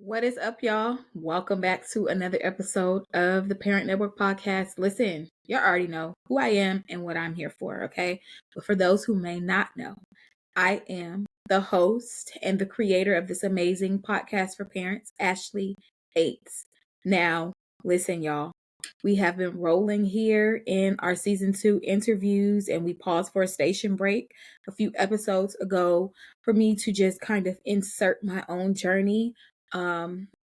What is up, y'all? Welcome back to another episode of the Parent Network Podcast. Listen, you already know who I am and what I'm here for, okay? But for those who may not know, I am the host and the creator of this amazing podcast for parents, Ashley Ates. Now, listen, y'all. We have been rolling here in our season 2 interviews, and we paused for a station break a few episodes ago for me to just kind of insert my own journey,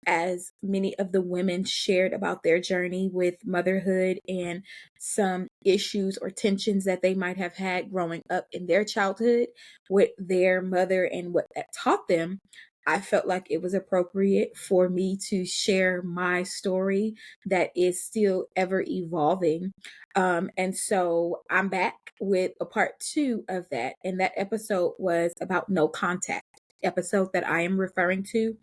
as many of the women shared about their journey with motherhood and some issues or tensions that they might have had growing up in their childhood with their mother and what that taught them. I felt like it was appropriate for me to share my story that is still ever evolving. And so I'm back with a part 2 of that. And that episode was about no contact. Episode that I am referring to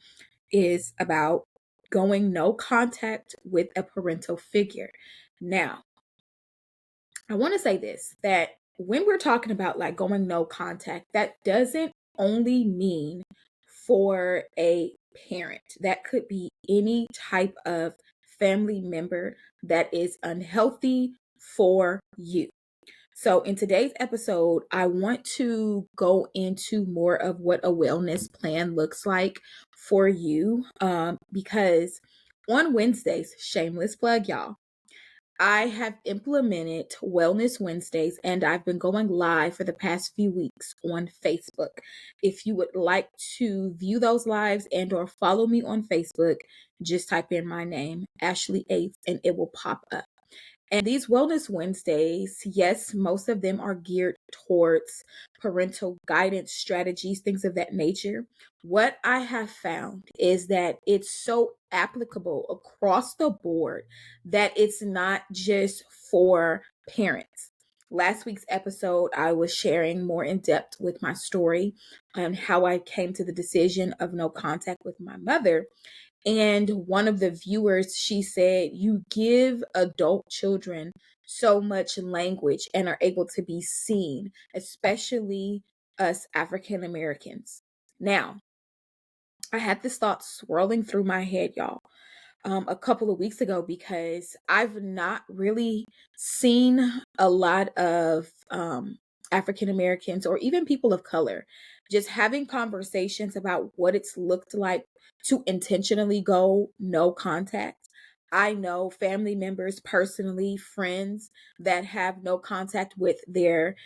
is about going no contact with a parental figure. Now, I want to say this, that when we're talking about like going no contact, that doesn't only mean for a parent. That could be any type of family member that is unhealthy for you. So, in today's episode, I want to go into more of what a wellness plan looks like for you, because on Wednesdays, shameless plug, y'all, I have implemented Wellness Wednesdays and I've been going live for the past few weeks on Facebook. If you would like to view those lives and or follow me on Facebook, just type in my name, Ashley Ates, and it will pop up. And these Wellness Wednesdays, yes, most of them are geared towards parental guidance strategies, things of that nature. What I have found is that it's so applicable across the board that it's not just for parents. Last week's episode, I was sharing more in depth with my story on how I came to the decision of no contact with my mother. And one of the viewers, she said, you give adult children so much language and are able to be seen, especially us African Americans. Now, I had this thought swirling through my head, y'all, a couple of weeks ago because I've not really seen a lot of African Americans or even people of color just having conversations about what it's looked like to intentionally go no contact. I know family members personally, friends that have no contact with their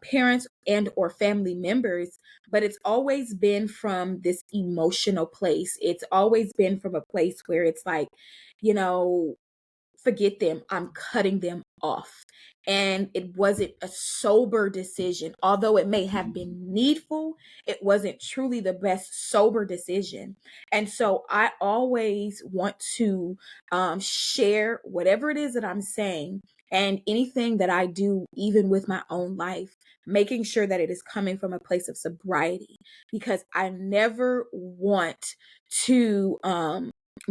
parents and or family members, but it's always been from this emotional place. It's always been from a place where it's like, you know, forget them, I'm cutting them off. And it wasn't a sober decision. Although it may have been needful, it wasn't truly the best sober decision. And so I always want to share whatever it is that I'm saying and anything that I do, even with my own life, making sure that it is coming from a place of sobriety, because I never want to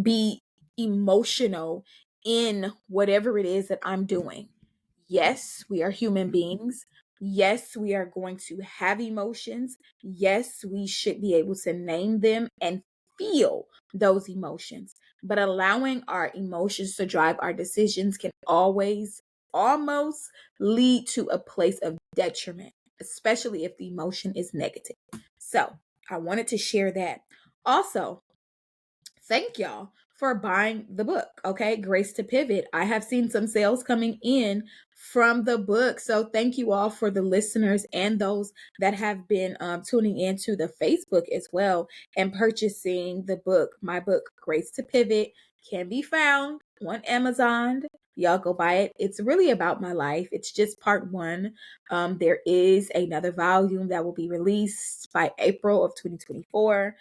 be emotional in whatever it is that I'm doing. Yes, we are human beings. Yes, we are going to have emotions. Yes, we should be able to name them and feel those emotions. But allowing our emotions to drive our decisions can always almost lead to a place of detriment, especially if the emotion is negative. So I wanted to share that. Also, thank y'all for buying the book. Okay, Grace to Pivot. I have seen some sales coming in from the book. So thank you all for the listeners and those that have been tuning into the Facebook as well and purchasing the book. My book, Grace to Pivot, can be found on Amazon. Y'all go buy it. It's really about my life. It's just part 1. There is another volume that will be released by April of 2024.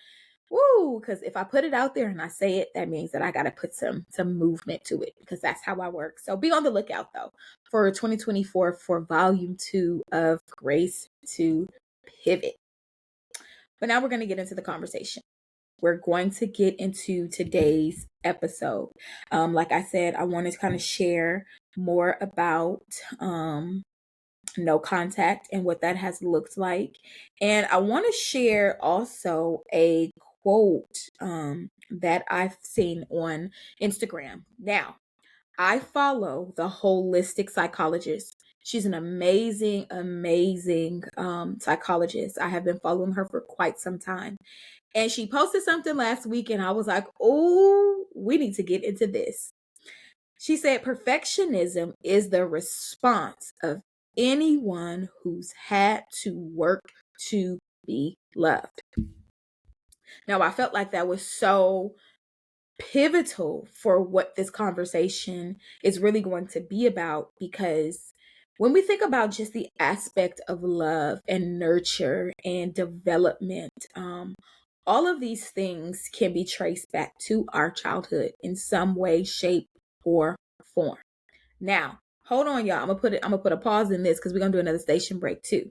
Woo, because if I put it out there and I say it, that means that I got to put some movement to it, because that's how I work. So be on the lookout though for 2024 for volume 2 of Grace to Pivot. But now we're going to get into the conversation. We're going to get into today's episode. Like I said, I wanted to kind of share more about no contact and what that has looked like. And I want to share also a quote that I've seen on Instagram. Now, I follow the holistic psychologist. She's an amazing, amazing psychologist. I have been following her for quite some time. And she posted something last week, and I was like, oh, we need to get into this. She said, perfectionism is the response of anyone who's had to work to be loved. Now, I felt like that was so pivotal for what this conversation is really going to be about, because when we think about just the aspect of love and nurture and development, all of these things can be traced back to our childhood in some way, shape, or form. Now, hold on, y'all. I'm gonna put a pause in this because we're gonna do another station break too.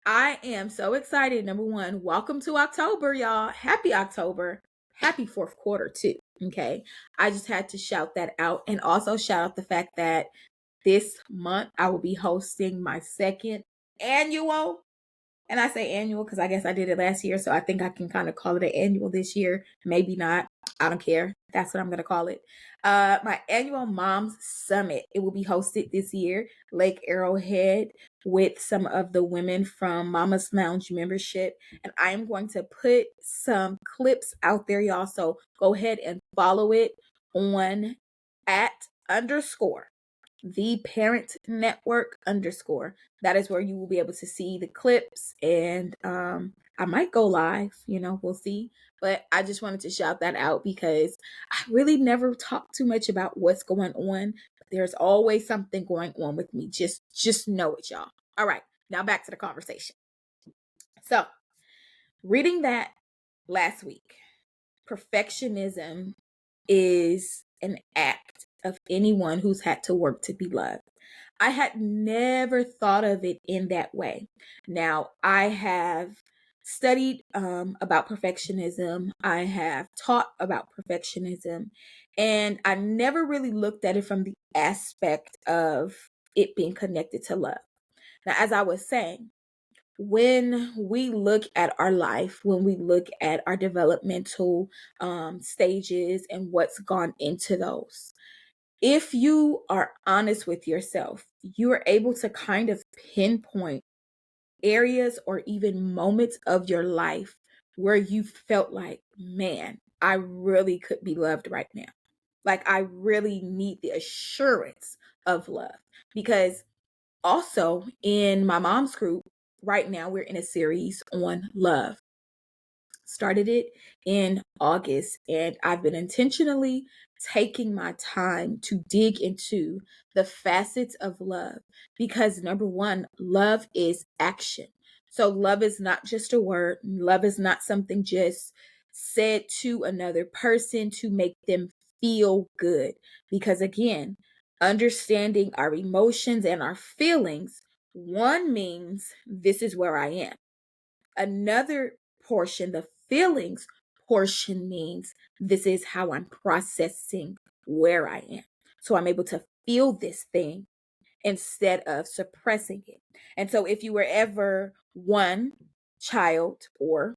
I am so excited. Number one, welcome to October, y'all. Happy October. Happy fourth quarter, too. Okay. I just had to shout that out, and also shout out the fact that this month I will be hosting my second annual. And I say annual because I guess I did it last year. So I think I can kind of call it an annual this year. Maybe not. I don't care. That's what I'm going to call it. My annual Moms Summit. It will be hosted this year, Lake Arrowhead, with some of the women from Mama's Lounge membership. And I am going to put some clips out there, y'all. So go ahead and follow it on @_ the parent network _ that is where you will be able to see the clips, and I might go live, we'll see. But I just wanted to shout that out because I really never talk too much about what's going on. There's always something going on with me. Just know it, y'all. All right, now back to the conversation. So reading that last week, perfectionism is an act of anyone who's had to work to be loved. I had never thought of it in that way. Now, I have studied about perfectionism. I have taught about perfectionism, and I never really looked at it from the aspect of it being connected to love. Now, as I was saying, when we look at our life, when we look at our developmental stages and what's gone into those, if you are honest with yourself, you are able to kind of pinpoint areas or even moments of your life where you felt like, man, I really could be loved right now. Like, I really need the assurance of love. Because also in my mom's group, right now we're in a series on love. Started it in August, and I've been intentionally taking my time to dig into the facets of love, because number one, love is action. So love is not just a word. Love is not something just said to another person to make them feel good. Because again, understanding our emotions and our feelings, one means this is where I am. Another portion, the feelings portion, means this is how I'm processing where I am. So I'm able to feel this thing instead of suppressing it. And so if you were ever one child or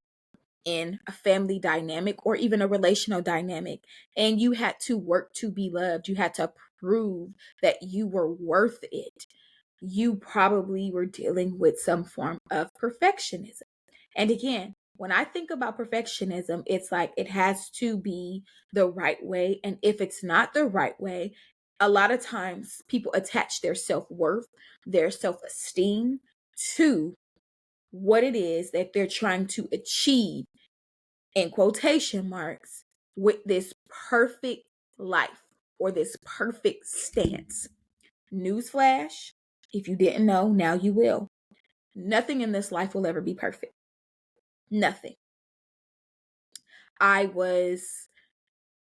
in a family dynamic or even a relational dynamic, and you had to work to be loved, you had to prove that you were worth it, you probably were dealing with some form of perfectionism. And again, when I think about perfectionism, it's like it has to be the right way. And if it's not the right way, a lot of times people attach their self-worth, their self-esteem to what it is that they're trying to achieve, in quotation marks, with this perfect life or this perfect stance. Newsflash, if you didn't know, now you will. Nothing in this life will ever be perfect. Nothing. I was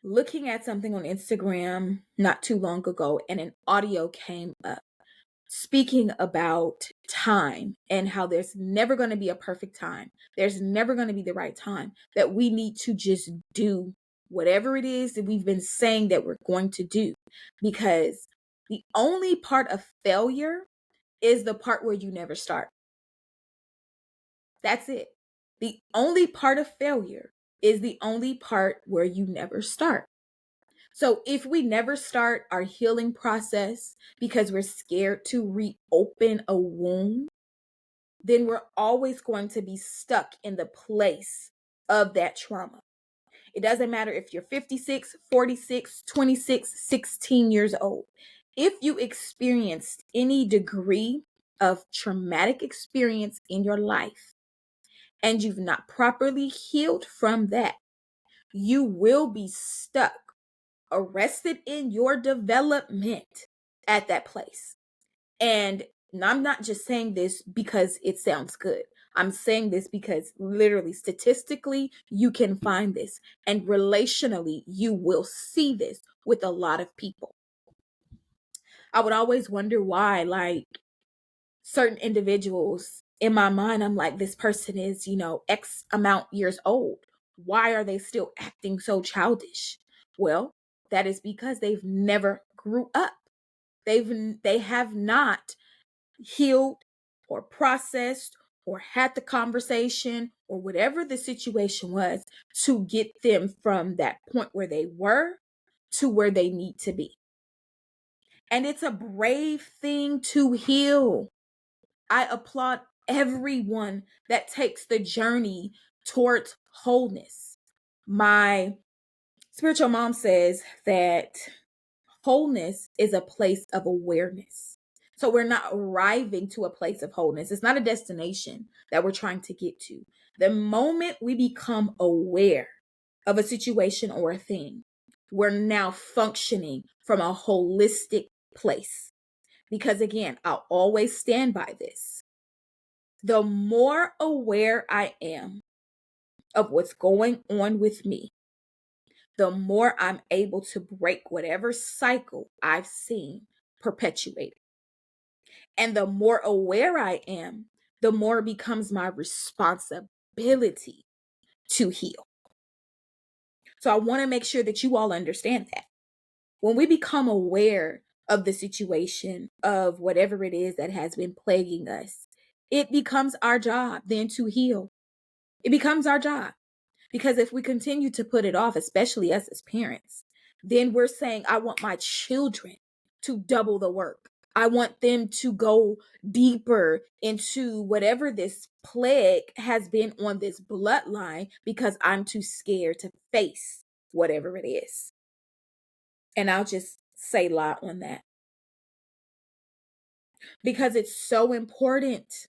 looking at something on Instagram not too long ago, and an audio came up speaking about time and how there's never going to be a perfect time. There's never going to be the right time, that we need to just do whatever it is that we've been saying that we're going to do, because the only part of failure is the part where you never start. That's it. The only part of failure is the only part where you never start. So if we never start our healing process because we're scared to reopen a wound, then we're always going to be stuck in the place of that trauma. It doesn't matter if you're 56, 46, 26, 16 years old. If you experienced any degree of traumatic experience in your life and you've not properly healed from that, you will be stuck, arrested in your development at that place. And I'm not just saying this because it sounds good. I'm saying this because literally, statistically, you can find this. And relationally, you will see this with a lot of people. I would always wonder why, like, certain individuals in my mind, I'm like, this person is, X amount years old. Why are they still acting so childish? Well, that is because they've never grew up. They have not healed or processed or had the conversation or whatever the situation was to get them from that point where they were to where they need to be. And it's a brave thing to heal. I applaud everyone that takes the journey towards wholeness. My spiritual mom says that wholeness is a place of awareness. So we're not arriving to a place of wholeness. It's not a destination that we're trying to get to. The moment we become aware of a situation or a thing, we're now functioning from a holistic place. Because again, I'll always stand by this. The more aware I am of what's going on with me, the more I'm able to break whatever cycle I've seen perpetuated. And the more aware I am, the more it becomes my responsibility to heal. So I want to make sure that you all understand that. When we become aware of the situation, of whatever it is that has been plaguing us, it becomes our job then to heal. It becomes our job. Because if we continue to put it off, especially us as parents, then we're saying, I want my children to double the work. I want them to go deeper into whatever this plague has been on this bloodline because I'm too scared to face whatever it is. And I'll just say a lot on that. Because it's so important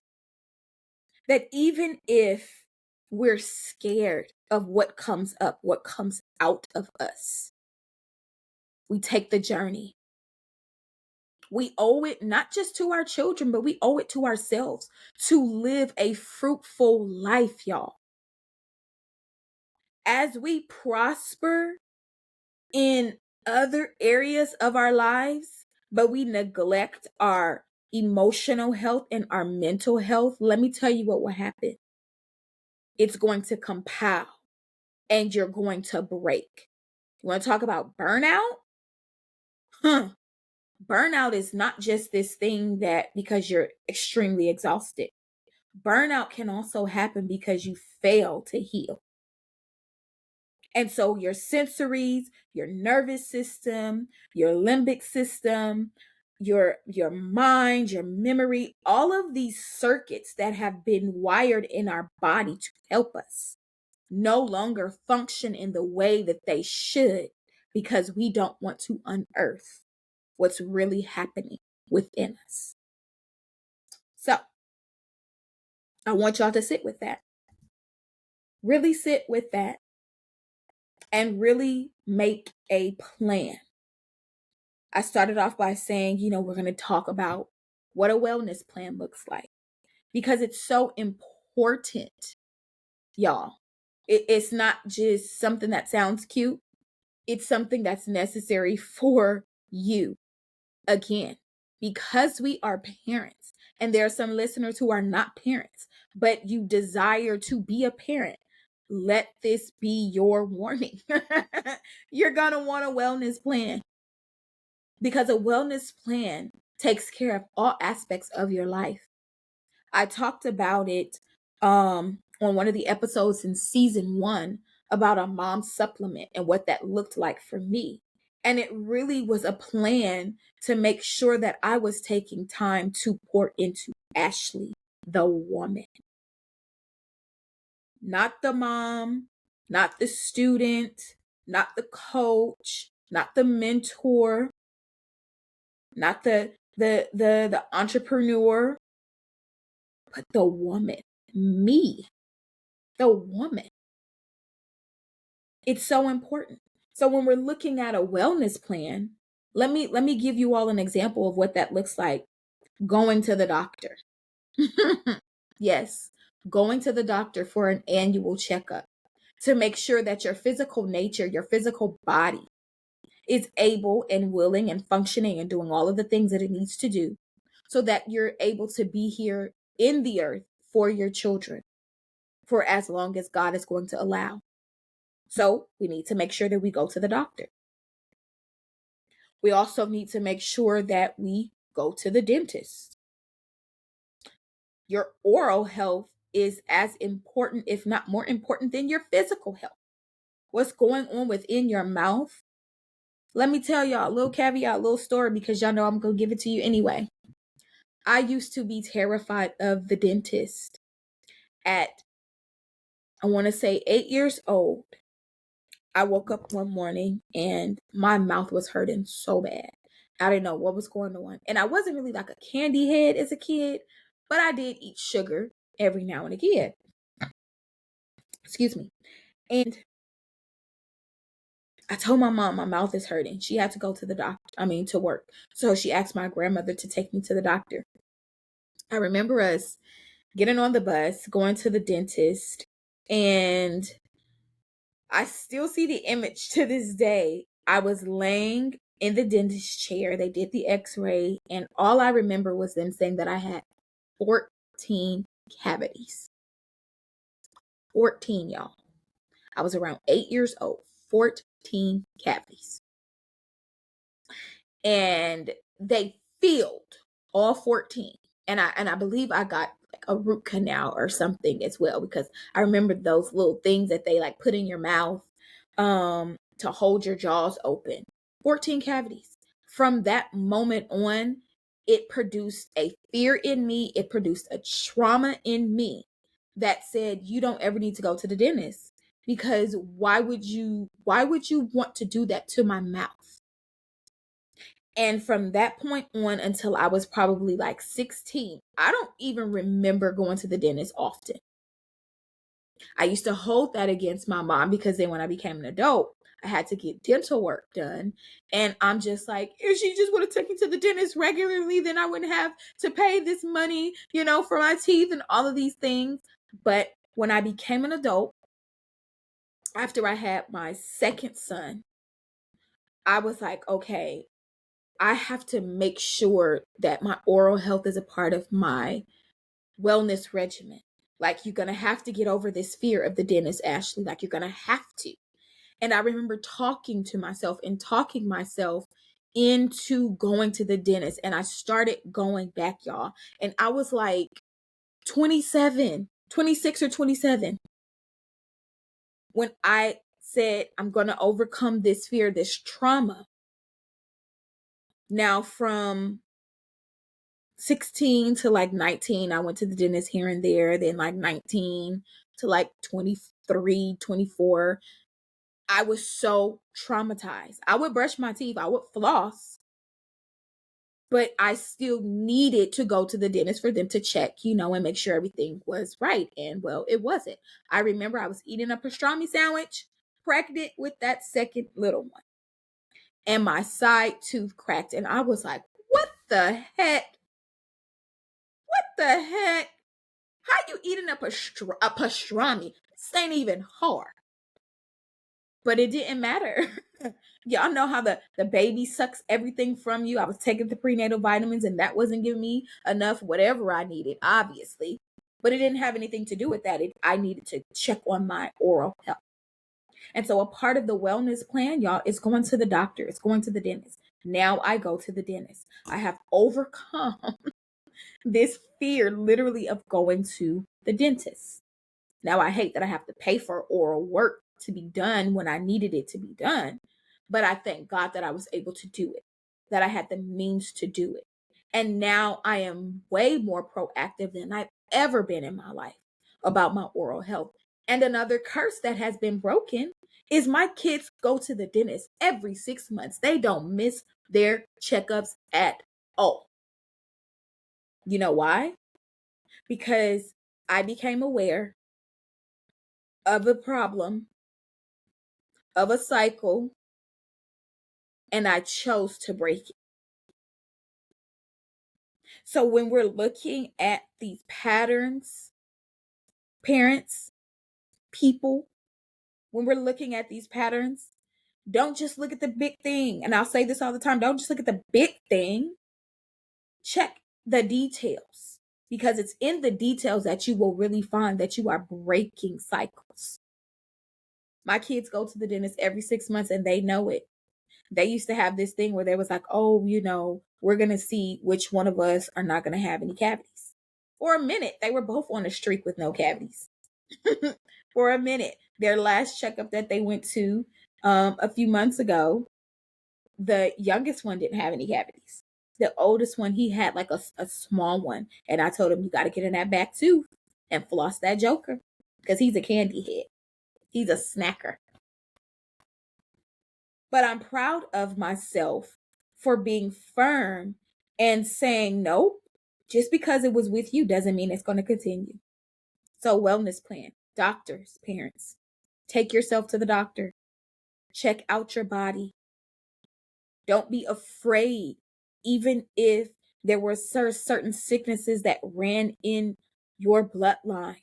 that even if we're scared of what comes up, what comes out of us, we take the journey. We owe it not just to our children, but we owe it to ourselves to live a fruitful life, y'all. As we prosper in other areas of our lives, but we neglect our emotional health and our mental health, let me tell you what will happen. It's going to compound and you're going to break. You want to talk about burnout? Burnout is not just this thing that because you're extremely exhausted. Burnout can also happen because you fail to heal. And so your sensories, your nervous system, your limbic system, your mind, your memory, all of these circuits that have been wired in our body to help us no longer function in the way that they should because we don't want to unearth what's really happening within us. So I want y'all to sit with that. Really sit with that and really make a plan. I started off by saying, we're going to talk about what a wellness plan looks like because it's so important, y'all. It's not just something that sounds cute. It's something that's necessary for you. Again, because we are parents, and there are some listeners who are not parents, but you desire to be a parent, let this be your warning. You're going to want a wellness plan because a wellness plan takes care of all aspects of your life. I talked about it on one of the episodes in season 1 about a mom supplement and what that looked like for me. And it really was a plan to make sure that I was taking time to pour into Ashley, the woman, not the mom, not the student, not the coach, not the mentor, not the entrepreneur, but the woman, me, the woman. It's so important. So when we're looking at a wellness plan, let me give you all an example of what that looks like. Going to the doctor. Yes, going to the doctor for an annual checkup to make sure that your physical nature, your physical body is able and willing and functioning and doing all of the things that it needs to do so that you're able to be here in the earth for your children for as long as God is going to allow. So we need to make sure that we go to the doctor. We also need to make sure that we go to the dentist. Your oral health is as important, if not more important, than your physical health. What's going on within your mouth? Let me tell y'all a little caveat, a little story, because y'all know I'm going to give it to you anyway. I used to be terrified of the dentist at, I want to say, 8 years old. I woke up one morning and my mouth was hurting so bad. I didn't know what was going on. And I wasn't really like a candy head as a kid, but I did eat sugar every now and again. Excuse me. And I told my mom my mouth is hurting. She had to go to the doctor, to work. So she asked my grandmother to take me to the doctor. I remember us getting on the bus, going to the dentist, and I still see the image to this day. I was laying in the dentist chair. They did the x-ray, and all I remember was them saying that I had 14 cavities. 14, y'all. I was around 8 years old. 14 cavities. And they filled all 14. And I believe I got like a root canal or something as well, because I remember those little things that they like put in your mouth to hold your jaws open. 14 cavities. From that moment on, it produced a fear in me. It produced a trauma in me that said, you don't ever need to go to the dentist, because why would you want to do that to my mouth? And from that point on until I was probably like 16, I don't even remember going to the dentist often. I used to hold that against my mom, because then when I became an adult, I had to get dental work done. And I'm just like, if she just would have taken me to the dentist regularly, then I wouldn't have to pay this money, for my teeth and all of these things. But when I became an adult, after I had my second son, I was like, okay, I have to make sure that my oral health is a part of my wellness regimen. Like, you're going to have to get over this fear of the dentist, Ashley. Like, you're going to have to. And I remember talking to myself and talking myself into going to the dentist. And I started going back, y'all. And I was like 26 or 27. When I said, I'm going to overcome this fear, this trauma. Now, from 16 to like 19, I went to the dentist here and there. Then like 19 to like 23, 24, I was so traumatized. I would brush my teeth, I would floss, but I still needed to go to the dentist for them to check, and make sure everything was right. And well, it wasn't. I remember I was eating a pastrami sandwich, pregnant with that second little one, and my side tooth cracked. And I was like, what the heck? What the heck? How you eating a pastrami? This ain't even hard. But it didn't matter. Y'all know how the baby sucks everything from you. I was taking the prenatal vitamins and that wasn't giving me enough whatever I needed, obviously. But it didn't have anything to do with that. I needed to check on my oral health. And so a part of the wellness plan, y'all, is going to the doctor. It's going to the dentist. Now I go to the dentist. I have overcome this fear literally of going to the dentist. Now I hate that I have to pay for oral work to be done when I needed it to be done. But I thank God that I was able to do it, that I had the means to do it. And now I am way more proactive than I've ever been in my life about my oral health. And another curse that has been broken is my kids go to the dentist every 6 months. They don't miss their checkups at all. You know why? Because I became aware of a problem, of a cycle, and I chose to break it. So when we're looking at these patterns, parents, people, when we're looking at these patterns, don't just look at the big thing. And I'll say this all the time, don't just look at the big thing. Check the details, because it's in the details that you will really find that you are breaking cycles. My kids go to the dentist every 6 months and they know it. They used to have this thing where they was like, oh, we're going to see which one of us are not going to have any cavities. For a minute, they were both on a streak with no cavities. For a minute, their last checkup that they went to a few months ago, the youngest one didn't have any cavities. The oldest one, he had like a small one. And I told him, you got to get in that back tooth and floss that joker, because he's a candy head. He's a snacker. But I'm proud of myself for being firm and saying, nope, just because it was with you doesn't mean it's going to continue. So, wellness plan, doctors, parents, take yourself to the doctor, check out your body. Don't be afraid, even if there were certain sicknesses that ran in your bloodline.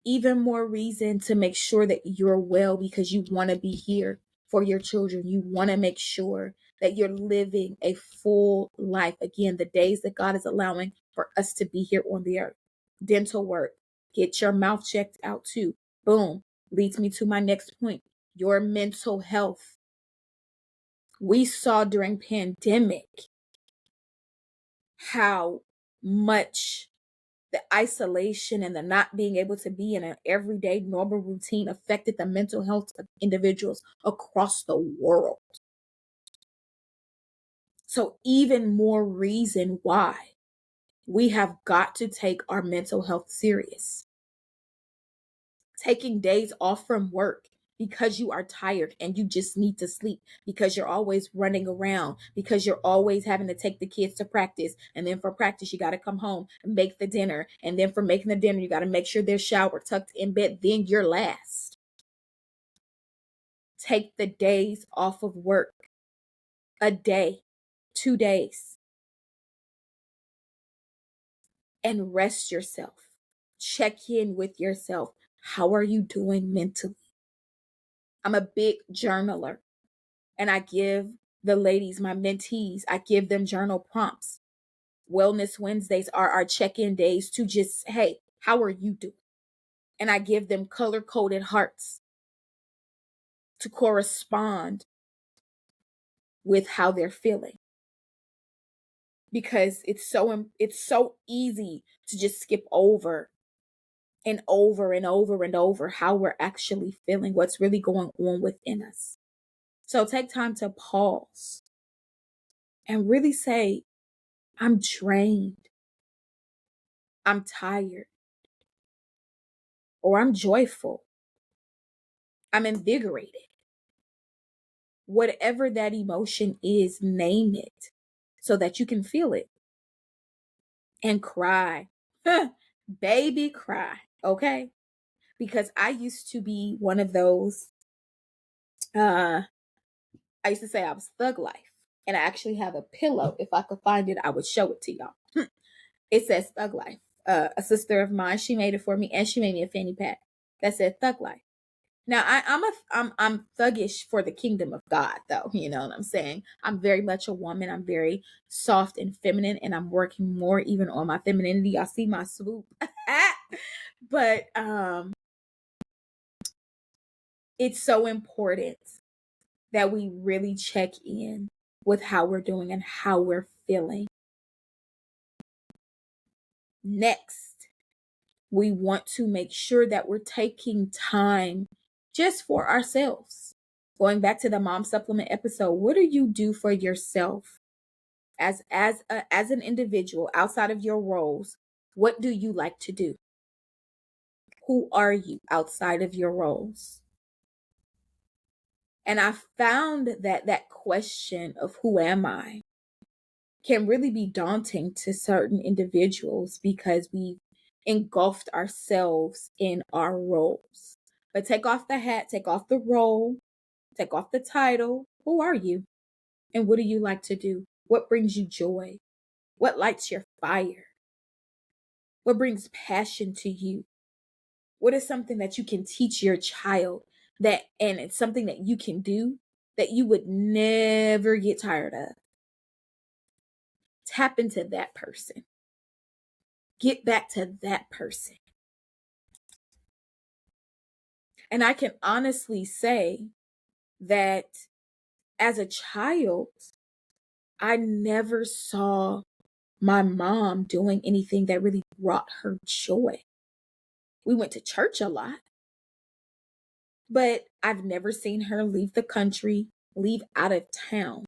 Even more reason to make sure that you're well, because you want to be here for your children. You want to make sure that you're living a full life. Again, the days that God is allowing for us to be here on the earth. Dental work, get your mouth checked out too. Boom, leads me to my next point, your mental health. We saw during pandemic how much the isolation and the not being able to be in an everyday normal routine affected the mental health of individuals across the world. So even more reason why we have got to take our mental health serious. Taking days off from work because you are tired and you just need to sleep, because you're always running around, because you're always having to take the kids to practice. And then for practice, you got to come home and make the dinner. And then for making the dinner, you got to make sure they're showered, tucked in bed. Then you're last. Take the days off of work. A day, 2 days. And rest yourself. Check in with yourself. How are you doing mentally? I'm a big journaler. And I give the ladies, my mentees, I give them journal prompts. Wellness Wednesdays are our check-in days to just, hey, how are you doing? And I give them color-coded hearts to correspond with how they're feeling. Because it's so easy to just skip over and over and over and over how we're actually feeling, what's really going on within us. So take time to pause and really say, I'm drained. I'm tired, or I'm joyful. I'm invigorated. Whatever that emotion is, name it so that you can feel it and cry. Baby, cry. Okay? Because I used to be one of those, I used to say I was thug life. And I actually have a pillow. If I could find it, I would show it to y'all. It says Thug Life. A sister of mine, she made it for me, and she made me a fanny pack that said Thug Life. Now I'm thuggish for the kingdom of God, though. You know what I'm saying? I'm very much a woman. I'm very soft and feminine, and I'm working more even on my femininity. Y'all see my swoop. But it's so important that we really check in with how we're doing and how we're feeling. Next, We want to make sure that we're taking time just for ourselves. Going back to the mom supplement episode, what do you do for yourself as an individual outside of your roles? What do you like to do? Who are you outside of your roles? And I found that that question of who am I can really be daunting to certain individuals because we've engulfed ourselves in our roles. But take off the hat, take off the role, take off the title. Who are you? And what do you like to do? What brings you joy? What lights your fire? What brings passion to you? What is something that you can teach your child and it's something that you can do that you would never get tired of? Tap into that person. Get back to that person. And I can honestly say that as a child, I never saw my mom doing anything that really brought her joy. We went to church a lot, but I've never seen her leave the country, leave out of town,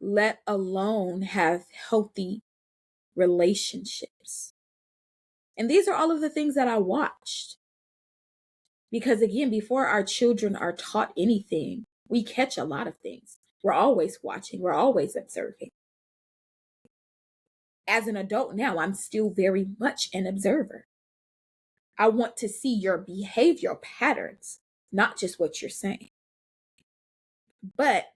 let alone have healthy relationships. And these are all of the things that I watched. Because again, before our children are taught anything, we catch a lot of things. We're always watching, we're always observing. As an adult now, I'm still very much an observer. I want to see your behavioral patterns, not just what you're saying. But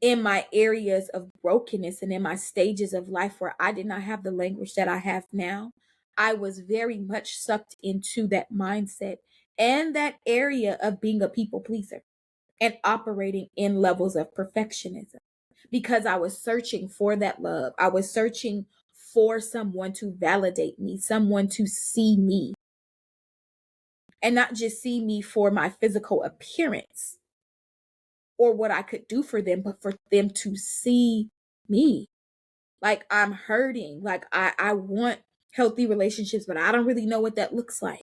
in my areas of brokenness and in my stages of life where I did not have the language that I have now, I was very much sucked into that mindset and that area of being a people pleaser and operating in levels of perfectionism because I was searching for that love. I was searching for someone to validate me, someone to see me, and not just see me for my physical appearance or what I could do for them, but for them to see me. Like I'm hurting, like I want healthy relationships, but I don't really know what that looks like.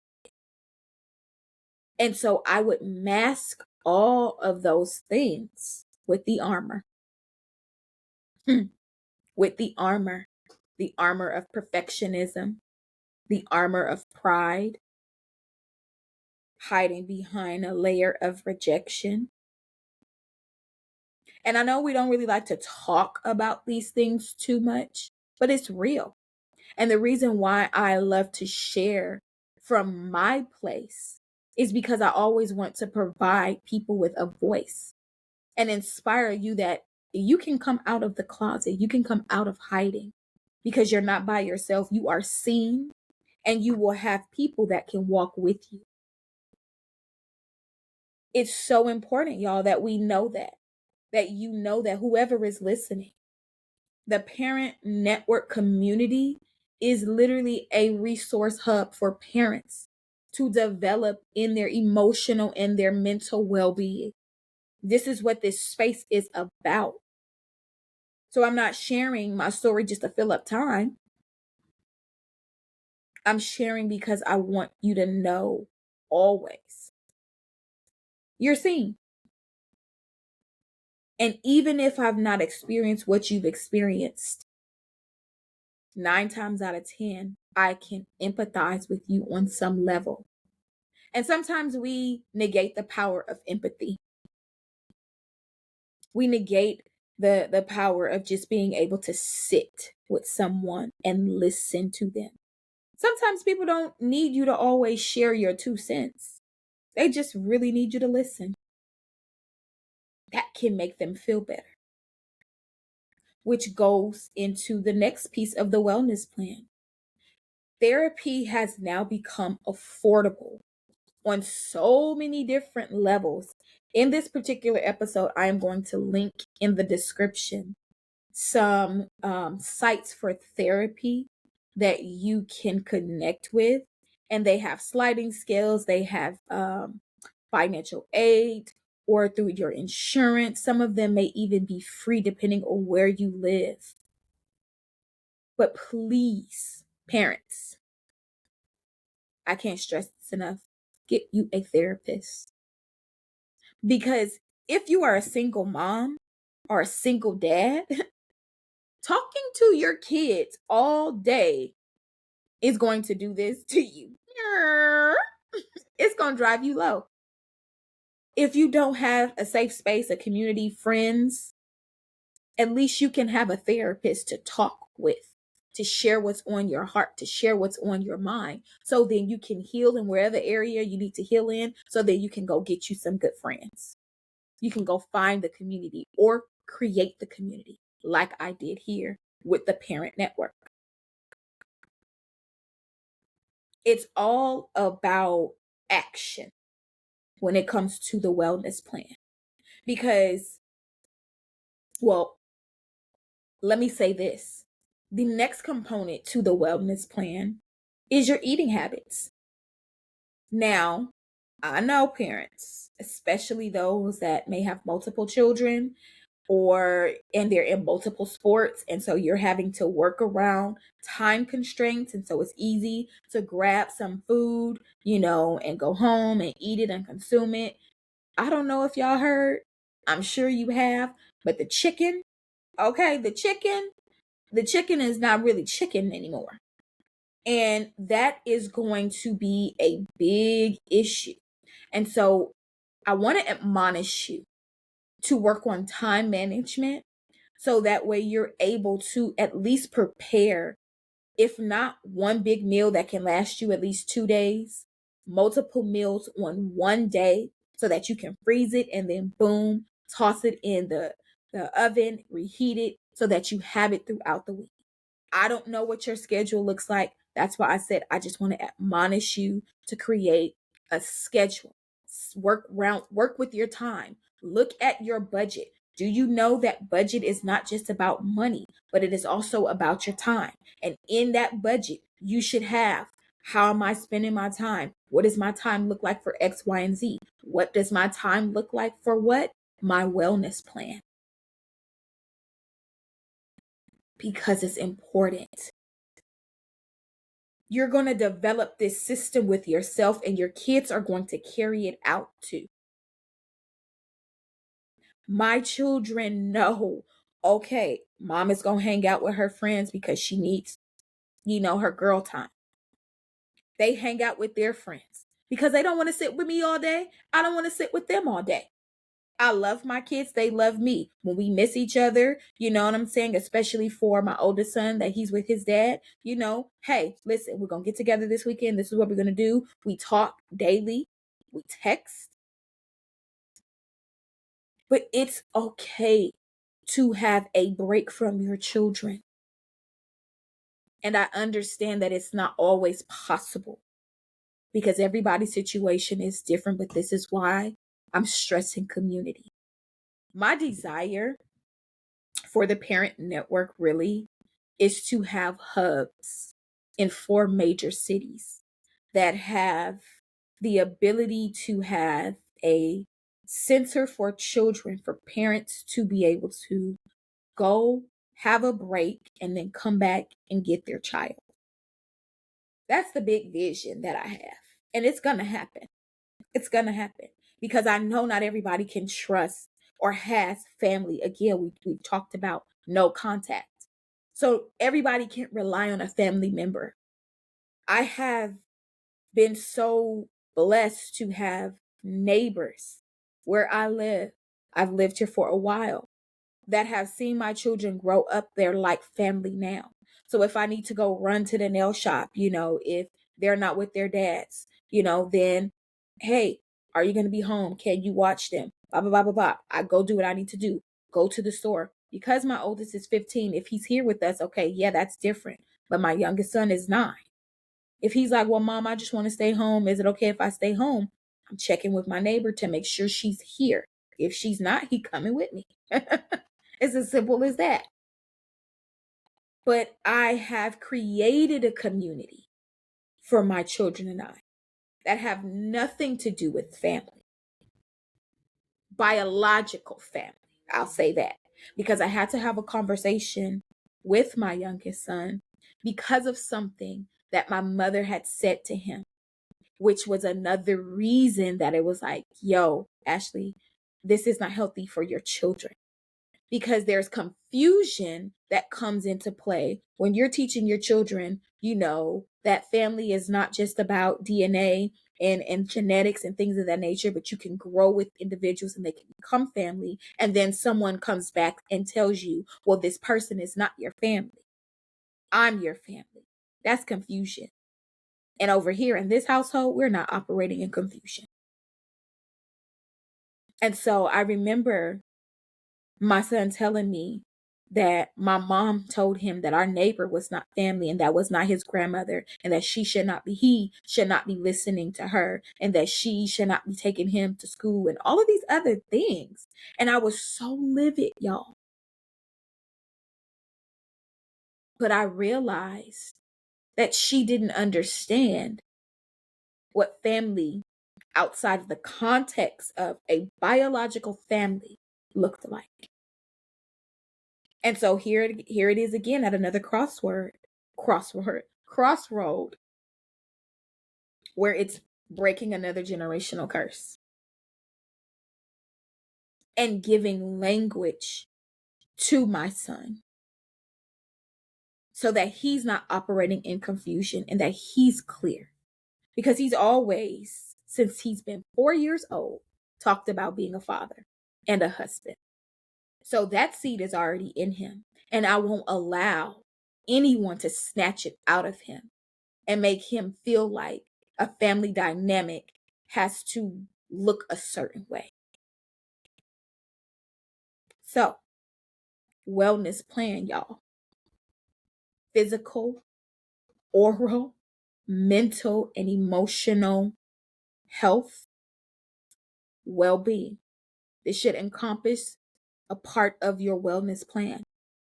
And so I would mask all of those things with the armor. With the armor of perfectionism, the armor of pride, hiding behind a layer of rejection. And I know we don't really like to talk about these things too much, but it's real. And the reason why I love to share from my place is because I always want to provide people with a voice and inspire you that you can come out of the closet, you can come out of hiding because you're not by yourself. You are seen and you will have people that can walk with you. It's so important, y'all, that we know that you know that whoever is listening, the parent network community is literally a resource hub for parents to develop in their emotional and their mental well-being. This is what this space is about. So I'm not sharing my story just to fill up time. I'm sharing because I want you to know always you're seen. And even if I've not experienced what you've experienced, 9 times out of 10, I can empathize with you on some level. And sometimes we negate the power of empathy. We negate the power of just being able to sit with someone and listen to them. Sometimes people don't need you to always share your 2 cents. They just really need you to listen. That can make them feel better. Which goes into the next piece of the wellness plan. Therapy has now become affordable on so many different levels. In this particular episode, I am going to link in the description some sites for therapy that you can connect with. And they have sliding scales, they have financial aid or through your insurance. Some of them may even be free depending on where you live. But please, parents, I can't stress this enough. Get you a therapist. Because if you are a single mom or a single dad, talking to your kids all day is going to do this to you. It's going to drive you low. If you don't have a safe space, a community, friends, at least you can have a therapist to talk with, to share what's on your heart, to share what's on your mind. So then you can heal in wherever area you need to heal in, so that you can go get you some good friends. You can go find the community or create the community like I did here with the Parent Network. It's all about action when it comes to the wellness plan. Because, well, let me say this. The next component to the wellness plan is your eating habits. Now, I know parents, especially those that may have multiple children and they're in multiple sports, and so you're having to work around time constraints, and so it's easy to grab some food, and go home and eat it and consume it. I don't know if y'all heard, I'm sure you have, but the chicken, okay, the chicken is not really chicken anymore. And that is going to be a big issue. And so I want to admonish you to work on time management, so that way you're able to at least prepare, if not one big meal that can last you at least 2 days, multiple meals on one day, so that you can freeze it and then boom, toss it in the oven, reheat it, so that you have it throughout the week. I don't know what your schedule looks like. That's why I said I just want to admonish you to create a schedule. Work with your time. Look at your budget. Do you know that budget is not just about money, but it is also about your time? And in that budget, you should have, how am I spending my time? What does my time look like for X, Y, and Z? What does my time look like for what? My wellness plan. Because it's important. You're going to develop this system with yourself, and your kids are going to carry it out too. My children know, okay, mom is going to hang out with her friends because she needs, her girl time. They hang out with their friends because they don't want to sit with me all day. I don't want to sit with them all day. I love my kids. They love me. When we miss each other, you know what I'm saying? Especially for my oldest son that he's with his dad, hey, listen, we're going to get together this weekend. This is what we're going to do. We talk daily. We text. But it's okay to have a break from your children. And I understand that it's not always possible because everybody's situation is different, but this is why I'm stressing community. My desire for the Parent Network really is to have hubs in 4 major cities that have the ability to have a center for children, for parents to be able to go have a break and then come back and get their child. That's the big vision that I have. And it's going to happen. It's going to happen because I know not everybody can trust or has family. Again, we talked about no contact. So everybody can't rely on a family member. I have been so blessed to have neighbors where I live. I've lived here for a while, that have seen my children grow up. They're like family now. So if I need to go run to the nail shop, if they're not with their dads, then, hey, are you going to be home? Can you watch them? Blah, blah, blah, blah, blah. I go do what I need to do. Go to the store. Because my oldest is 15, if he's here with us, okay, yeah, that's different. But my youngest son is 9. If he's like, well, mom, I just want to stay home. Is it okay if I stay home? I'm checking with my neighbor to make sure she's here. If she's not, he coming with me. It's as simple as that. But I have created a community for my children and I that have nothing to do with family, biological family. I'll say that because I had to have a conversation with my youngest son because of something that my mother had said to him. which was another reason that it was like, yo, Ashley, this is not healthy for your children. Because there's confusion that comes into play when you're teaching your children, that family is not just about DNA and genetics and things of that nature, but you can grow with individuals and they can become family. And then someone comes back and tells you, well, this person is not your family. I'm your family. That's confusion. And over here in this household, we're not operating in confusion. And so I remember my son telling me that my mom told him that our neighbor was not family and that was not his grandmother, and that he should not be listening to her, and that she should not be taking him to school and all of these other things. And I was so livid, y'all. But I realized that she didn't understand what family outside of the context of a biological family looked like. And so here it is again at another crossroad, where it's breaking another generational curse and giving language to my son so that he's not operating in confusion and that he's clear. Because he's always, since he's been 4 years old, talked about being a father and a husband. So that seed is already in him. And I won't allow anyone to snatch it out of him and make him feel like a family dynamic has to look a certain way. So, wellness plan, y'all. Physical, oral, mental, and emotional health, well-being. This should encompass a part of your wellness plan.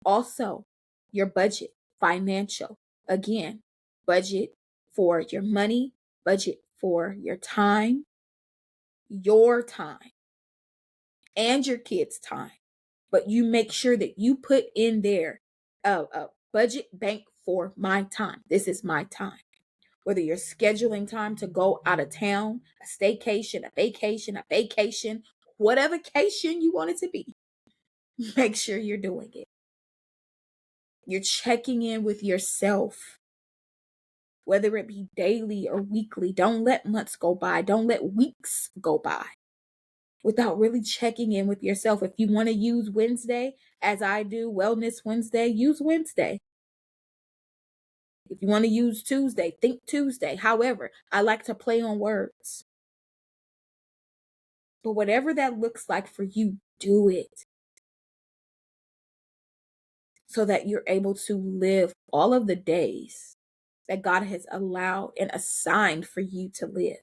Also, your budget, financial. Again, budget for your money, budget for your time, and your kids' time. But you make sure that you put in there a budget bank for my time. This is my time. Whether you're scheduling time to go out of town, a staycation, a vacation, whatever cation you want it to be, make sure you're doing it. You're checking in with yourself, whether it be daily or weekly. Don't let months go by. Don't let weeks go by without really checking in with yourself. If you want to use Wednesday, as I do, Wellness Wednesday, use Wednesday. If you want to use Tuesday, think Tuesday. However, I like to play on words. But whatever that looks like for you, do it. So that you're able to live all of the days that God has allowed and assigned for you to live.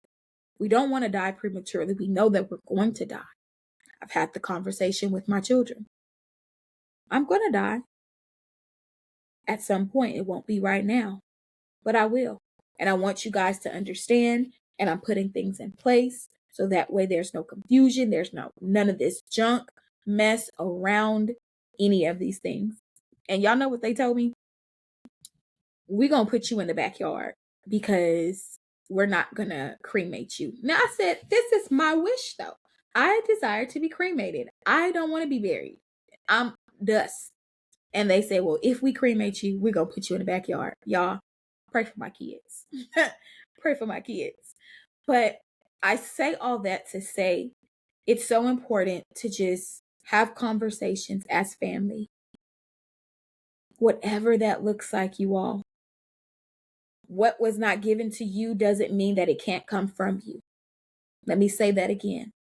We don't want to die prematurely. We know that we're going to die. I've had the conversation with my children. I'm going to die. At some point, it won't be right now, but I will. And I want you guys to understand, and I'm putting things in place so that way there's no confusion. There's none of this junk mess around any of these things. And y'all know what they told me? We're going to put you in the backyard because we're not going to cremate you. Now, I said, this is my wish, though. I desire to be cremated. I don't want to be buried. I'm dust. And they say, well, if we cremate you, we're going to put you in the backyard. Y'all, pray for my kids. Pray for my kids. But I say all that to say it's so important to just have conversations as family. Whatever that looks like, you all. What was not given to you doesn't mean that it can't come from you. Let me say that again.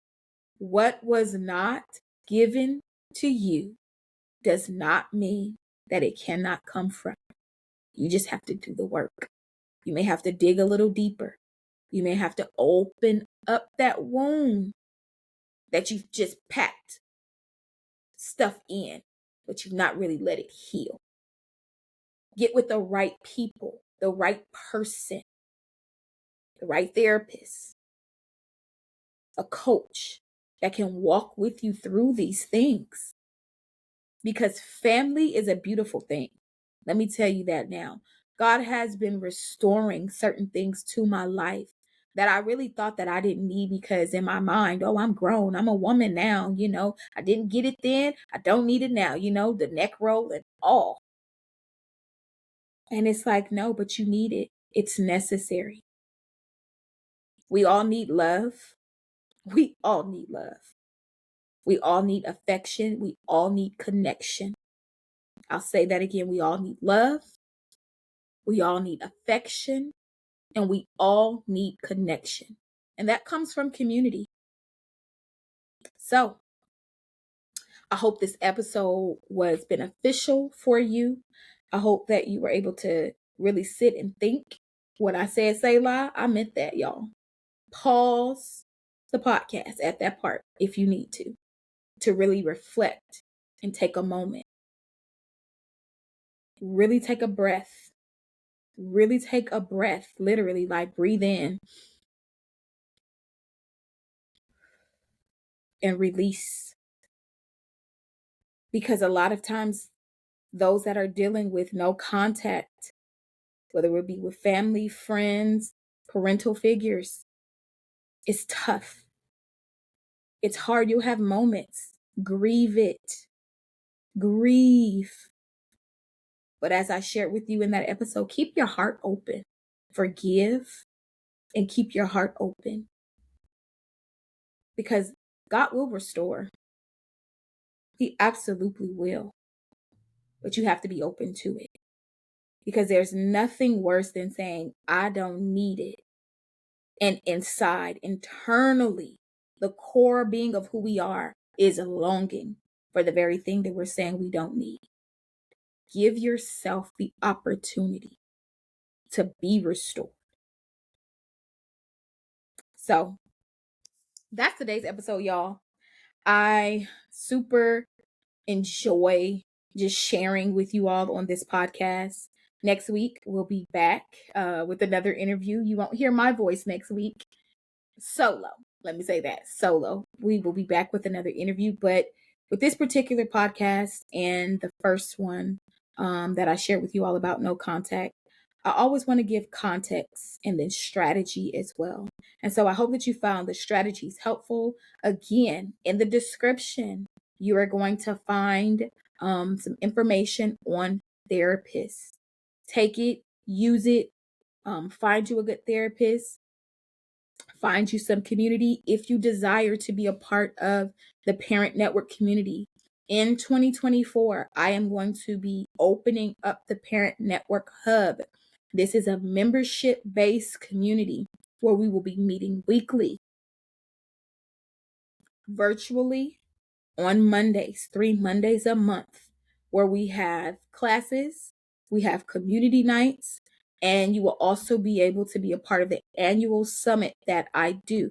What was not given to you does not mean that it cannot come from you. You just have to do the work. You may have to dig a little deeper. You may have to open up that wound that you've just packed stuff in, but you've not really let it heal. Get with the right people, the right person, the right therapist, a coach that can walk with you through these things. Because family is a beautiful thing. Let me tell you that now. God has been restoring certain things to my life that I really thought that I didn't need, because in my mind, oh, I'm grown. I'm a woman now. I didn't get it then. I don't need it now. The neck roll and all. And it's like, no, but you need it. It's necessary. We all need love. We all need love. We all need affection. We all need connection. I'll say that again. We all need love. We all need affection. And we all need connection. And that comes from community. So I hope this episode was beneficial for you. I hope that you were able to really sit and think. When I said Selah, I meant that, y'all. Pause the podcast at that part if you need to really reflect and take a moment. Really take a breath. Really take a breath, literally, like breathe in and release. Because a lot of times, those that are dealing with no contact, whether it be with family, friends, parental figures, it's tough. It's hard. You'll have moments. Grieve it. Grieve. But as I shared with you in that episode, keep your heart open. Forgive and keep your heart open. Because God will restore. He absolutely will. But you have to be open to it. Because there's nothing worse than saying, I don't need it. And inside, internally, the core being of who we are is longing for the very thing that we're saying we don't need. Give yourself the opportunity to be restored. So that's today's episode, y'all. I super enjoy just sharing with you all on this podcast. Next week, we'll be back with another interview. You won't hear my voice next week. Solo. Let me say that. Solo. We will be back with another interview. But with this particular podcast and the first one that I shared with you all about no contact, I always want to give context and then strategy as well. And so I hope that you found the strategies helpful. Again, in the description, you are going to find some information on therapists. Take it, use it, find you a good therapist, find you some community if you desire to be a part of the Parent Network community. In 2024, I am going to be opening up the Parent Network Hub. This is a membership-based community where we will be meeting weekly, virtually, on Mondays, 3 Mondays a month, where we have classes, we have community nights, and you will also be able to be a part of the annual summit that I do.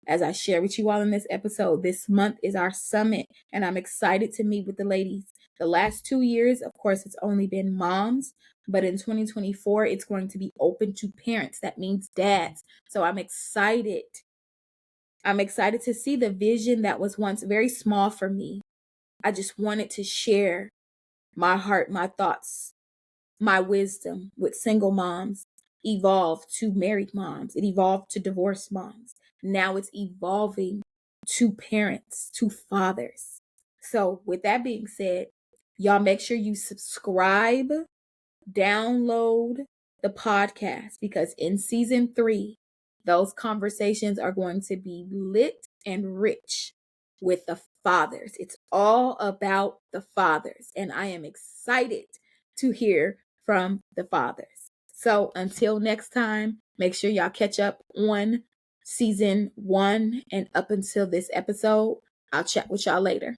As I share with you all in this episode, this month is our summit, and I'm excited to meet with the ladies. The last 2 years, of course, it's only been moms, but in 2024, it's going to be open to parents. That means dads. So I'm excited. I'm excited to see the vision that was once very small for me. I just wanted to share my heart, my thoughts, my wisdom with single moms evolved to married moms. It evolved to divorced moms. Now it's evolving to parents, to fathers. So with that being said, y'all make sure you subscribe, download the podcast, because in season 3, those conversations are going to be lit and rich with the fathers. It's all about the fathers, and I am excited to hear from the fathers. So until next time, make sure y'all catch up on season 1 and up until this episode. I'll chat with y'all later.